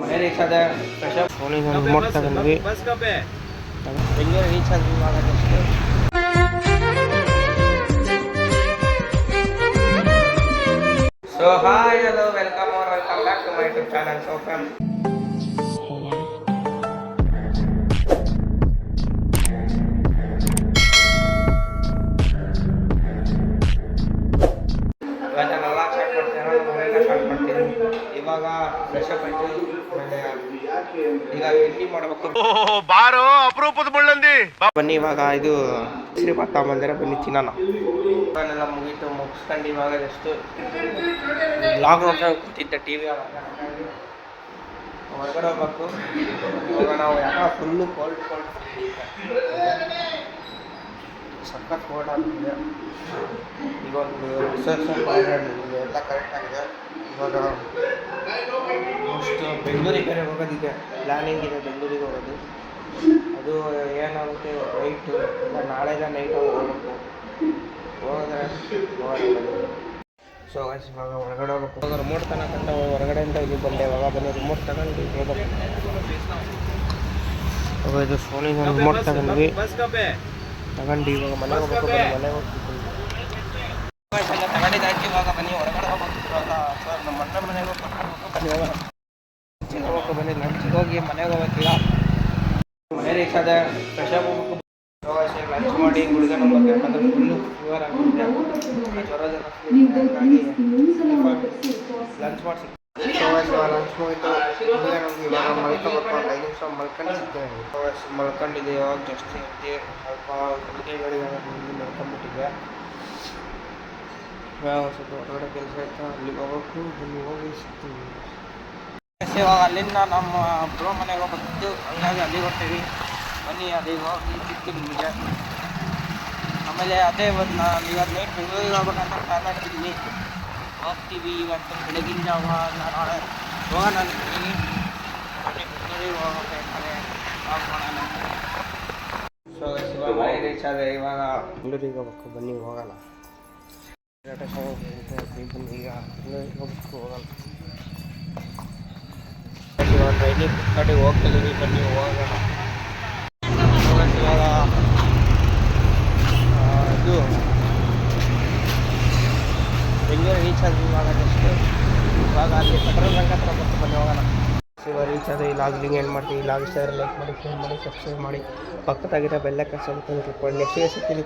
ಮನೆ ರೀಚ್ ಆದ fresh up ಫೋನಿಗೆ ಒಂದು ರಿಮೋಟ್ ತಗೊಂಡ್ವಿ. ಬೆಂಗಳೂರು ರೀಚ್ ಆದ್ವಿ ಇವಾಗ just. So hi hello welcome back to my YouTube channel. So friends, ಇವಾಗ ಫ್ರೆಶ್ ಅಪ್ ಆಯ್ತು. ಈಗ ತಿಂಡಿ ಮಾಡಬೇಕು. ಬಾರೋ ಅಪರೂಪದ ಮುಳ್ಳಂದಿ. ಬನ್ನಿ ಇವಾಗ ಇದು ಶ್ರೀಪಾತ ಬಂದರೆ ಬನ್ನಿ ತಿನ್ನೋಣ. ಎಲ್ಲ ಮುಗಿಸ್ಕೊಂಡು ಇವಾಗ ಜಸ್ಟ್ ಬ್ಲಾಗ್ ನೋಡ್ಕೊಂಡು ಕೂತಿದ್ದೆ ಟಿ ವಿ ಹೊರಗಡೆ ಹೋಗ್ಬೇಕು. ಇವಾಗ ನಾವು ಯಾಕೆ ಫುಲ್ಲು ಕೋಲ್ಡ್ ಸಖತ್ ಕೋಲ್ಡ್ ಆಗ್ತಿದೆ. ಈಗ ಒಂದು ರಿಸರ್ಚ್ ಎಲ್ಲ ಕರೆಕ್ಟಾಗಿದೆ. ಇವಾಗ ಅಷ್ಟು ಬೆಂಗಳೂರಿಗೆ ಬೇರೆ ಹೋಗೋದಿದೆ, ಪ್ಲ್ಯಾನಿಂಗ್ ಇದೆ ಬೆಂಗಳೂರಿಗೆ ಹೋಗೋದು. ಅದು ಏನಾಗುತ್ತೆ ನೈಟು ಇಲ್ಲ ನಾಳೆದ ನೈಟ್ ಹೋಗ್ಬೇಕು. ಹೋದ್ರೆ ಸೊ ಇವಾಗ ಹೊರಗಡೆ ಹೋಗ್ಬೇಕು. ಇವಾಗ ರಿಮೋಟ್ ತಗೋಕಂತ ಹೊರಗಡೆಯಿಂದ ಇಲ್ಲಿ ಬಂದೆ. ಇವಾಗ ಬನ್ನಿ ರಿಮೋಟ್ ತಗೊಂಡು ಹೋಗ್ಬೇಕು. ಇವಾಗ ಇದು ಫೋನಿಗೆ ಒಂದು ರಿಮೋಟ್ ತಗೊಂಡ್ವಿ. ತಗೊಂಡು ಇವಾಗ ಮನೆಗೆ ಹೋಗ್ಬೇಕು. ಮನೆಗೆ ಹೋಗ್ತಿದ್ದೀವಿ. ತಗೊಂಡಿದ್ದಾಯ್ತು. ಇವಾಗ ಬನ್ನಿ ಹೊರಗಡೆ ಹೋಗ್ಬೇಕು. ಇವಾಗ ಸರ್ ನಮ್ಮ ಅಣ್ಣ ಮನೆಗೆ ಹೋಗ್ಬೇಕು. ಬನ್ನಿ ಇವಾಗ ಹೋಗ್ಬೇಕು. ಬನ್ನಿ ಲಂಚಿಗೆ ಹೋಗಿ ಮನೆಗೆ ಹೋಗ್ಬೇಕೀಗ. ಮನೆ ರೀಚ್ ಆದ ಫ್ರೆಶ್ ಅಪ್ ಹೋಗ್ಬೇಕು. ಲಂಚ್ ಮಾಡಿ ಗುಳಿಗೆ ನಂಬಕ್ಕೆ, ಯಾಕಂದರೆ ಫುಲ್ಲು ಫೀವರ್ ಆಗ್ತಿದೆ. ಜ್ವರ ಹಾಗಾಗಿ ಲಂಚ್ ಮಾಡಿಸಿ ಲಂಚ್ ಮುಗಿತು. ಗುಳಿಗೆ ನಮ್ಗೆ ಇವಾಗ ಮಲ್ಕೋಬೇಕು. ಒಂದು 5 ನಿಮಿಷ ಮಲ್ಕೊಂಡು ಸಿಗ್ತೇವೆ. ಮಲ್ಕೊಂಡಿದ್ದೆ ಇವಾಗ ಜಸ್ಟ್ ಎದ್ದೆ. ಸ್ವಲ್ಪ ಗುಳಿಗೆಗಳಿಗೆ ಮಲ್ಕೊಂಡ್ಬಿಟ್ಟಿದ್ದೆ. ಸ್ವಲ್ಪ ಹೊರಗಡೆ ಕೆಲಸ ಆಯ್ತು, ಅಲ್ಲಿಗೆ ಹೋಗ್ಬೇಕು. ಇಲ್ಲಿ ಹೋಗಿ ಸಿಗ್ತೀವಿ. ಇವಾಗ ಅಲ್ಲಿಂದ ನಮ್ಮ ಬ್ರೋ ಮನೆಗೆ ಹೋಗ್ಬೇಕಿತ್ತು, ಹಂಗಾಗಿ ಅಲ್ಲಿಗೆ ಹೋಗ್ತೀವಿ. ಬನ್ನಿ ಅಲ್ಲಿಗೆ ಹೋಗಿ ಸಿಗ್ತೀನಿ ನಿಮಗೆ. ಆಮೇಲೆ ಅದೇ ಇವತ್ತು ಇವತ್ತು ನೈಟ್ ಬೆಂಗಳೂರಿಗೆ ಹೋಗ್ಬೇಕಂತ ಪ್ಲ್ಯಾನ್ ಮಾಡ್ತಿದ್ದೀನಿ. ಹೋಗ್ತೀವಿ ಇವತ್ತು ಬೆಳಗಿನ ಜಾವ ನಾಳೆ ಹೋಗೋಣ ಅಂತೀನಿ. ಬನ್ನಿ ಬೆಂಗಳೂರಿಗೆ ಹೋಗ್ಬೇಕಂದ್ರೆ ಹೋಗೋಣ. ಸೊ ಇವಾಗ ಮನೆ ರೀಚ್ ಆದರೆ ಇವಾಗ ಬೆಂಗಳೂರಿಗೆ ಹೋಗ್ಬೇಕು. ಬನ್ನಿ ಹೋಗೋಣ. ಬನ್ನಿ ಈಗ ಬೆಂಗಳೂರಿಗೆ ಹೋಗ್ಬೇಕು, ಹೋಗೋಣ. ಇವಾಗ ಟ್ರೈನಿಗೆ ಕಡೆ ಹೋಗ್ತಿದ್ದೀವಿ. ಬನ್ನಿ ಹೋಗೋಣ. ಇವಾಗ ಇದು ಬೆಂಗಳೂರು ರೀಚ್ ಆದ್ವಿ ಇವಾಗ ಜಸ್ಟ್. ಇವಾಗ ಅಲ್ಲಿ ಪೆಟ್ರೋಲ್ ಬಂಕ್ ಹತ್ರ ಬರ್ತು. ಬನ್ನಿ ಹೋಗೋಣ. ಇವಾಗ ರೀಚ್ ಆದರೆ ಈ ಲಾಗಿಂಗ್ ಏನು ಮಾಡ್ತೀವಿ. ಲಾಗ್ ಇಷ್ಟ ಲೈಕ್ ಮಾಡಿ, ಶೇರ್ ಮಾಡಿ, ಸಬ್ಸ್ಕ್ರೈಬ್ ಮಾಡಿ, ಪಕ್ಕದಾಗಿರೋ ಬೆಲ್ಲಕ್ಕೆ ಸ್ವಲ್ಪ ಕ್ಲಿಕ್ ಮಾಡಿ. ನೆಕ್ಸ್ಟ್ ಸಿಗ್ತೀನಿ.